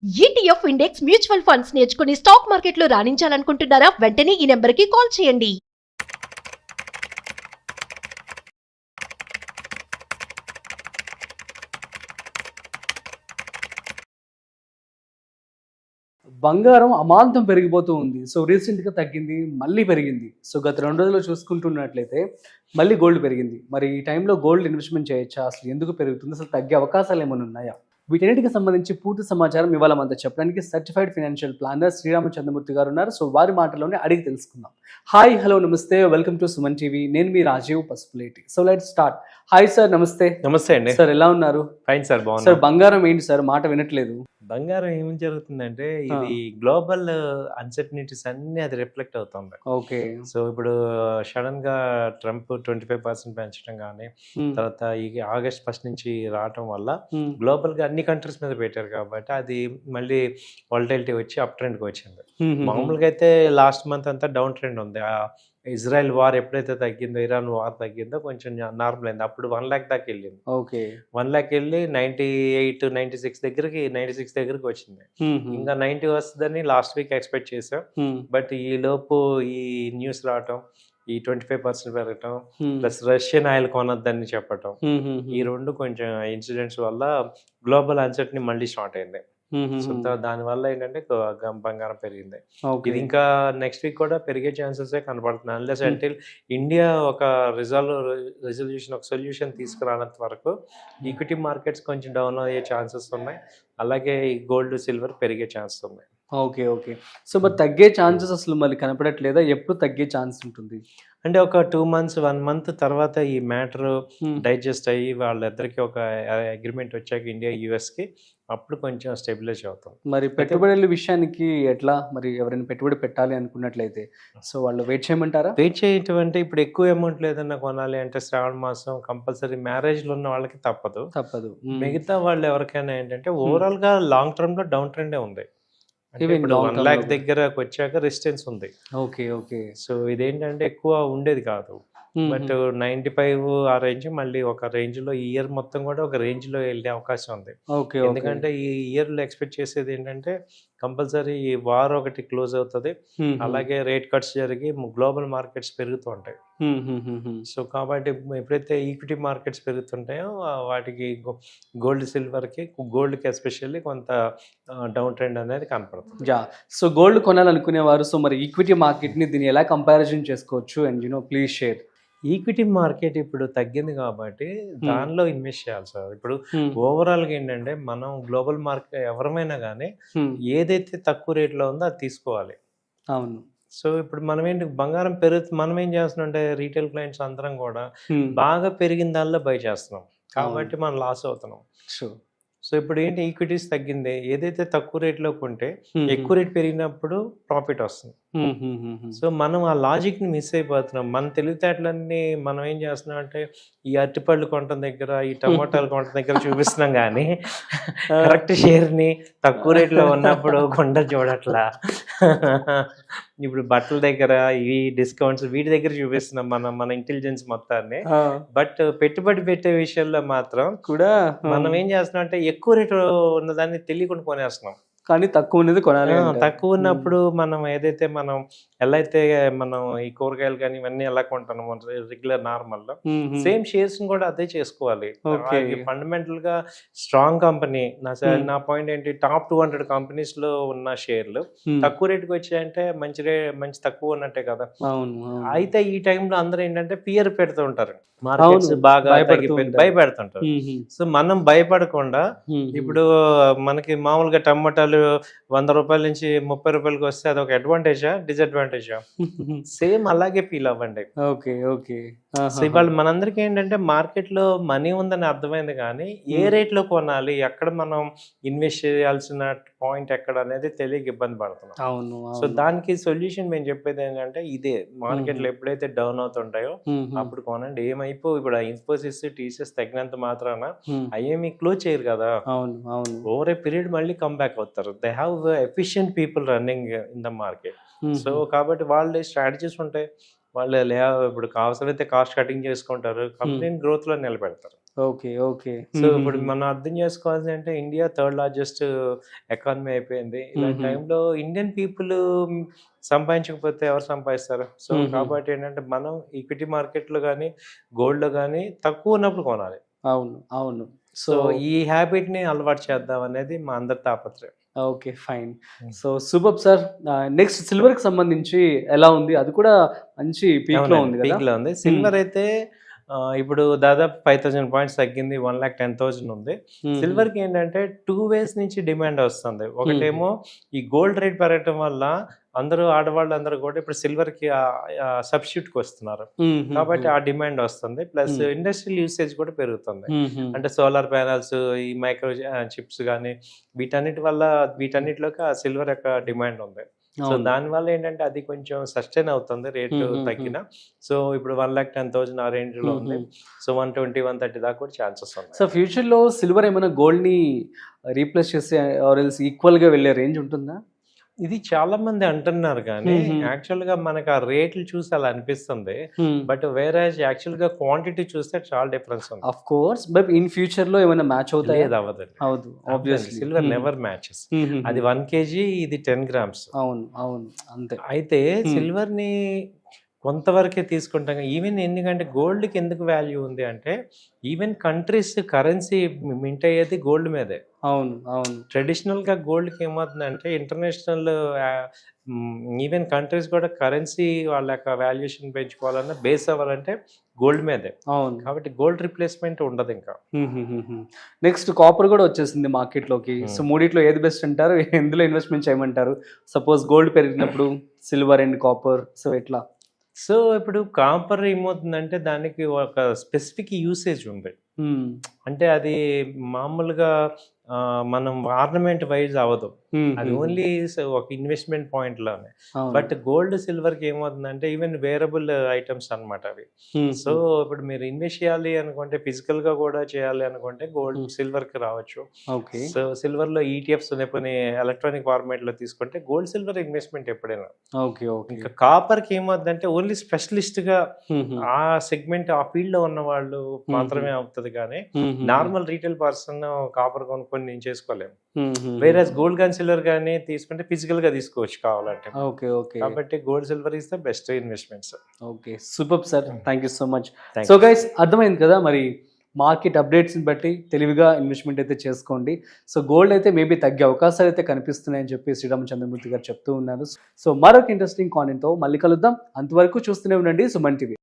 ETF index mutual funds నేర్చుకుని stock మార్కెట్లో రాణించాలనుకుంటున్నారా? వెంటనే ఈ నెంబర్కి కాల్ చేయండి. బంగారం అమాంతం పెరిగిపోతూ ఉంది. సో రీసెంట్‌గా తగ్గింది, మళ్ళీ పెరిగింది. సో గత 2 రోజుల్లో చూసుకుంటున్నట్లయితే మళ్ళీ గోల్డ్ పెరిగింది. మరి ఈ టైంలో గోల్డ్ ఇన్వెస్ట్‌మెంట్ చేయొచ్చా? అసలు ఎందుకు పెరుగుతుంది? అసలు తగ్గే అవకాశాలు ఏమైనా ఉన్నాయా? వీటన్నిటికి సంబంధించి పూర్తి సమాచారం ఇవాళ మనతో చెప్పడానికి సర్టిఫైడ్ ఫైనాన్షియల్ ప్లానర్ శ్రీరామచంద్రమూర్తి గారు ఉన్నారు. సో వారి మాటల్లోనే అడిగి తెలుసుకుందాం. హాయ్, హలో, నమస్తే, వెల్కమ్ టు సుమన్ టీవీ. నేను మీ Rajiv Pasupuleti. So let's start. Hi sir, నమస్తే. నమస్తే అండి. సార్ ఎలా ఉన్నారు? ఫైన్ సార్, సార్ బాగున్నా. బంగారం ఏంటి సార్, మాట వినట్లేదు? బంగారం ఏం జరుగుతుందంటే ఇది గ్లోబల్ అన్సర్టనిటీస్ అన్ని అది రిఫ్లెక్ట్ అవుతుంది. ఓకే. సో ఇప్పుడు సడన్ గా ట్రంప్ 25% పెంచడం కానీ, తర్వాత ఈ ఆగస్ట్ 1 నుంచి రావటం వల్ల గ్లోబల్ గా అన్ని కంట్రీస్ మీద పెట్టారు కాబట్టి అది మళ్ళీ వాలటిలిటీ వచ్చి అప్ ట్రెండ్ కి వచ్చింది. మామూలుగా అయితే లాస్ట్ మంత్ అంతా డౌన్ ట్రెండ్ ఉంది. ఇజ్రాయెల్ వార్ ఎప్పుడైతే తగ్గిందో, ఇరాన్ వార్ తగ్గిందో కొంచెం నార్మల్ అయింది. అప్పుడు 1 lakh దాకా వెళ్ళింది. ఓకే. 1 lakh వెళ్ళి 96 దగ్గరికి వచ్చింది. ఇంకా 90 వస్తుందని లాస్ట్ వీక్ ఎక్స్పెక్ట్ చేసాం. బట్ ఈ లోపు ఈ న్యూస్ రావటం, ఈ 25% పెరగటం, ప్లస్ రష్యన్ ఆయిల్ కొనొద్దని చెప్పటం, ఈ రెండు కొంచెం ఇన్సిడెంట్స్ వల్ల గ్లోబల్ అన్సర్టనీ మళ్ళీ స్టార్ట్ అయింది. సో దాని వల్ల ఏంటంటే బంగారం పెరిగింది. ఇది ఇంకా నెక్స్ట్ వీక్ కూడా పెరిగే ఛాన్సెస్ కనపడుతున్నాయి. అన్లెస్ అంటిల్ ఇండియా ఒక రెజల్యూషన్, ఒక సొల్యూషన్ తీసుకురానంత వరకు ఈక్విటీ మార్కెట్స్ కొంచెం డౌన్ అయ్యే ఛాన్సెస్ ఉన్నాయి. అలాగే ఈ గోల్డ్, సిల్వర్ పెరిగే ఛాన్సెస్ ఉన్నాయి. Okay, okay. సో మరి తగ్గే ఛాన్సెస్ అసలు మళ్ళీ కనపడట్లేదా? ఎప్పుడు తగ్గే ఛాన్స్ ఉంటుంది? అంటే ఒక 2 months, 1 month తర్వాత ఈ మ్యాటర్ డైజెస్ట్ అయ్యి వాళ్ళిద్దరికి ఒక అగ్రిమెంట్ వచ్చాక ఇండియా యుఎస్కి అప్పుడు కొంచెం స్టెబిలైజ్ అవుతాం. మరి పెట్టుబడుల విషయానికి ఎట్లా? మరి ఎవరైనా పెట్టుబడి పెట్టాలి అనుకున్నట్లయితే సో వాళ్ళు వెయిట్ చేయమంటారా? వెయిట్ చేయటం అంటే ఇప్పుడు ఎక్కువ అమౌంట్ లేదన్నా కొనాలి అంటే శ్రావణ మాసం కంపల్సరీ, మ్యారేజ్లో ఉన్న వాళ్ళకి తప్పదు. మిగతా వాళ్ళు ఎవరికైనా ఏంటంటే ఓవరాల్గా లాంగ్ టర్మ్లో డౌన్ ట్రెండే ఉంది. ఇప్పుడు 1 lakh దగ్గరకు వచ్చాక రెసిస్టెన్స్ ఉంది. Okay, okay. సో ఇదేంటంటే ఎక్కువ ఉండేది కాదు. బట్ 95 ఆ రేంజ్ మళ్ళీ ఒక రేంజ్ లో ఈ ఇయర్ మొత్తం కూడా ఒక రేంజ్ లో వెళ్ళే అవకాశం ఉంది. ఎందుకంటే ఈ ఇయర్ లో ఎక్స్పెక్ట్ చేసేది ఏంటంటే కంపల్సరీ ఈ వార్ ఒకటి క్లోజ్ అవుతుంది, అలాగే రేట్ కట్స్ జరిగి గ్లోబల్ మార్కెట్స్ పెరుగుతూ ఉంటాయి. సో కాబట్టి ఎప్పుడైతే ఈక్విటీ మార్కెట్స్ పెరుగుతుంటాయో వాటికి గోల్డ్, సిల్వర్ కి, గోల్డ్ కి ఎస్పెషల్లీ కొంత డౌన్ ట్రెండ్ అనేది కనపడుతుంది. సో గోల్డ్ కొనాలనుకునేవారు సో మరి ఈక్విటీ మార్కెట్ ని దీన్ని ఎలా కంపారిజన్ చేసుకోవచ్చు? And please share. Equity market ఇప్పుడు తగ్గింది కాబట్టి దానిలో ఇన్వెస్ట్ చేయాలి సార్. ఇప్పుడు ఓవరాల్ గా ఏంటంటే మనం గ్లోబల్ మార్కెట్ ఎవరమైనా కానీ ఏదైతే తక్కువ రేట్లో ఉందో అది తీసుకోవాలి. అవును. సో ఇప్పుడు మనం ఏంటి, బంగారం మనం ఏం చేస్తున్నాం అంటే రీటైల్ క్లయింట్స్ అందరం కూడా బాగా పెరిగిన దానిలో బై చేస్తున్నాం కాబట్టి మనం లాస్ అవుతున్నాం. సో ఇప్పుడు ఏంటి, ఈక్విటీస్ తగ్గింది, ఏదైతే తక్కువ రేట్లో కొంటే ఎక్కువ రేట్ పెరిగినప్పుడు ప్రాఫిట్ వస్తుంది. సో మనం ఆ లాజిక్ ని మిస్ అయిపోతున్నాం. మన తెలివితేటలన్నీ మనం ఏం చేస్తున్నాం అంటే ఈ అరటిపళ్ళు కొనటం దగ్గర, ఈ టమాటాలు కొనటం దగ్గర చూపిస్తున్నాం కానీ కరెక్ట్ షేర్ ని తక్కువ రేట్లో ఉన్నప్పుడు కొండ చూడట్లా. ఇప్పుడు బట్టల దగ్గర ఈ డిస్కౌంట్స్ వీటి దగ్గర చూపిస్తున్నాం మన ఇంటెలిజెన్స్ మొత్తాన్ని. బట్ పెట్టుబడి పెట్టే విషయంలో మాత్రం కూడా మనం ఏం చేస్తున్నాం అంటే ఎక్కువ రేటు ఉన్నదాన్ని తెలియకుండా కొనేస్తున్నాం. కానీ తక్కువ ఉన్నది కొనాలి. తక్కువ ఉన్నప్పుడు మనం ఏదైతే ఎలా అయితే మనం ఈ కూరగాయలు కానీ ఇవన్నీ ఎలా కొంటున్నాం రెగ్యులర్ నార్మల్ లో, సేమ్ షేర్స్ కూడా అదే చేసుకోవాలి. ఫండమెంటల్ గా స్ట్రాంగ్ కంపెనీ, నా పాయింట్ ఏంటి, టాప్ 200 కంపెనీస్ లో ఉన్న షేర్లు తక్కువ రేటుకి వచ్చాయంటే మంచి తక్కువ ఉన్నట్టే కదా. అయితే ఈ టైంలో అందరూ ఏంటంటే ఫియర్ పెడుతూ ఉంటారు, మార్కెట్స్ బాగా భయపెడుతుంటారు. సో మనం భయపడకుండా ఇప్పుడు మనకి మామూలుగా టమాటాలు 100 రూపాయల నుంచి 30 రూపాయలకి వస్తే అది ఒక అడ్వాంటేజా, డిసడ్వాంటేజా? సేమ్ అలాగే ఫీల్ అవ్వండి. సో ఇవాళ మనందరికీ ఏంటంటే మార్కెట్ లో మనీ ఉందని అర్థమైంది కానీ ఏ రేట్ లో కొనాలి, ఎక్కడ మనం ఇన్వెస్ట్ చేయాల్సిన పాయింట్ ఎక్కడ అనేది తెలియక ఇబ్బంది పడుతున్నాం. సో దానికి సొల్యూషన్ మేము చెప్పేది ఏంటంటే ఇదే, మార్కెట్లు ఎప్పుడైతే డౌన్ అవుతుంటాయో అప్పుడు కొనండి. ఇప్పుడు ఇన్ఫోసిస్, టీసీఎస్ తగ్గినంత మాత్రాన అయ్యేమి క్లోజ్ చేయరు కదా. ఓవర్ ఏ పీరియడ్ మళ్ళీ కమ్ బ్యాక్ అవుతారు. They have efficient people running in the market. So కాబట్టి వాళ్ళ స్ట్రాటజీస్ ఉంటాయి. వాళ్ళు ఇప్పుడు అవసరమైతే కాస్ట్ కటింగ్ చేసుకుంటారు, కంపెనీని గ్రోత్ లో నిలబెడతారు. ఓకే. ఓకే. సో ఇప్పుడు మనం అర్థం చేసుకోవాల్సి అంటే ఇండియా థర్డ్ లార్జెస్ట్ ఎకానమీ అయిపోయింది. ఇలాంటి టైంలో ఇండియన్ పీపుల్ సంపాదించకపోతే ఎవరు సంపాదిస్తారు? సో కాబట్టి ఏంటంటే మనం ఈక్విటీ మార్కెట్లో కానీ గోల్డ్లో కానీ తక్కువ ఉన్నప్పుడు కొనాలి. అవును. అవును. సో ఈ హ్యాబిట్ని అలవాటు చేద్దాం అనేది మా అందరి తాపత్రయం. Okay. Fine. So super sir. Next సిల్వర్కి సంబంధించి ఎలా ఉంది? అది కూడా మంచి పీక్లో ఉంది కదా? పీక్లో ఉంది. సిల్వర్ అయితే ఇప్పుడు దాదాపు 5,000 పాయింట్స్ తగ్గింది, 1,10,000 ఉంది. సిల్వర్కి ఏంటంటే 2 ways నుంచి డిమాండ్ వస్తుంది. ఒకటేమో ఈ గోల్డ్ రేట్ పెరగటం వల్ల అందరూ ఆడవాళ్ళు అందరూ కూడా ఇప్పుడు సిల్వర్కి సబ్స్టిట్యూట్కి వస్తున్నారు, కాబట్టి ఆ డిమాండ్ వస్తుంది. ప్లస్ ఇండస్ట్రియల్ యూసేజ్ కూడా పెరుగుతుంది. అంటే సోలార్ ప్యానల్స్, ఈ మైక్రో చిప్స్ కానీ వీటన్నిటిలోకి ఆ సిల్వర్ యొక్క డిమాండ్ ఉంది. సో దానివల్ల ఏంటంటే అది కొంచెం సస్టైన్ అవుతుంది రేటు తగ్గిన. సో ఇప్పుడు 1,10,000 ఆ రేంజ్ లో ఉంది. సో 120, 130 దాకా కూడా ఛాన్సెస్ ఉన్నాయి. సో ఫ్యూచర్ లో సిల్వర్ ఏమైనా గోల్డ్ ని రీప్లేస్ చేసే ఆర్ ఎల్స్ ఈక్వల్ గా వెళ్ళే రేంజ్ ఉంటుందా? ఇది చాలా మంది అంటున్నారు కానీ యాక్చువల్ గా మనకు ఆ రేట్లు చూసి అలా అనిపిస్తుంది. బట్ వేరే యాక్చువల్ గా క్వాంటిటీ చూస్తే చాలా డిఫరెన్స్ ఉంది. Of course, but in future లో ఏమైనా మ్యాచ్ అవుతాయి? అవ్వదండి. అవును, ఆబ్వియస్లీ. Silver never matches. అది 1 kg, ఇది 10 grams. అవును అవును, అంతే. అయితే సిల్వర్ ని కొంతవరకే తీసుకుంటాం. ఈవెన్ ఎందుకంటే గోల్డ్కి ఎందుకు వాల్యూ ఉంది అంటే ఈవెన్ కంట్రీస్ కరెన్సీ మింట్ అయ్యేది గోల్డ్ మీదే. అవును అవును. ట్రెడిషనల్గా గోల్డ్కి ఏమవుతుందంటే ఇంటర్నేషనల్ ఈవెన్ కంట్రీస్ కూడా కరెన్సీ వాళ్ళ యొక్క వాల్యుయేషన్ పెంచుకోవాలన్నా బేస్ అవ్వాలంటే గోల్డ్ మీదే. అవును. కాబట్టి గోల్డ్ రిప్లేస్మెంట్ ఉండదు ఇంకా. నెక్స్ట్ కాపర్ కూడా వచ్చేసింది మార్కెట్లోకి. సో మూడిట్లో ఏది బెస్ట్ అంటారు? ఎందులో ఇన్వెస్ట్మెంట్ చేయమంటారు? సపోజ్ గోల్డ్ పెరిగినప్పుడు సిల్వర్ అండ్ కాపర్, సో ఎట్లా? సో ఇప్పుడు కాపర్ ఏమవుతుందంటే దానికి ఒక స్పెసిఫిక్ యూసేజ్ ఉంది. అంటే అది మామూలుగా మనం ఆర్నమెంట్ వైజ్ అవ్వదు, అది ఓన్లీ ఒక ఇన్వెస్ట్మెంట్ పాయింట్ లోనే. బట్ గోల్డ్ సిల్వర్ కి ఏమవుతుందంటే ఈవెన్ వేరబుల్ ఐటమ్స్ అన్నమాట అవి. సో ఇప్పుడు మీరు ఇన్వెస్ట్ చేయాలి అనుకుంటే, ఫిజికల్ గా కూడా చేయాలి అనుకుంటే గోల్డ్ సిల్వర్ కి రావచ్చు. సో సిల్వర్ లో ఈటీఎఫ్స్ లేకపోతే ఎలక్ట్రానిక్ ఫార్మేట్ లో తీసుకుంటే గోల్డ్ సిల్వర్ ఇన్వెస్ట్మెంట్ ఎప్పుడైనా. ఇంకా కాపర్ కి ఏమవుతుందంటే ఓన్లీ స్పెషలిస్ట్ గా ఆ సెగ్మెంట్ ఆ ఫీల్డ్ లో ఉన్న వాళ్ళు మాత్రమే అవుతుంది, కానీ నార్మల్ రీటైల్ పర్సన్ కాపర్ కొనుక్కొని నేను చేసుకోలేము. వేరే గోల్డ్ కానీ సిల్వర్ కానీ తీసుకుంటే ఫిజికల్ గా తీసుకోవచ్చు కావాలంటే. కాబట్టి gold silver is the best investments. Okay, super sir, thank you so much. So guys, అర్థమైంది కదా మరి మార్కెట్ అప్డేట్స్ని బట్టి తెలివిగా ఇన్వెస్ట్మెంట్ అయితే చేసుకోండి. సో గోల్డ్ అయితే మేబీ తగ్గే అవకాశాలు అయితే కనిపిస్తున్నాయని చెప్పి శ్రీరామచంద్రమూర్తి గారు చెప్తూ ఉన్నారు. సో మరొక ఇంట్రెస్టింగ్ కాంటెంట్తో మళ్ళీ కలుద్దాం. అంతవరకు చూస్తూనే ఉండండి సుమన్ టీవీ.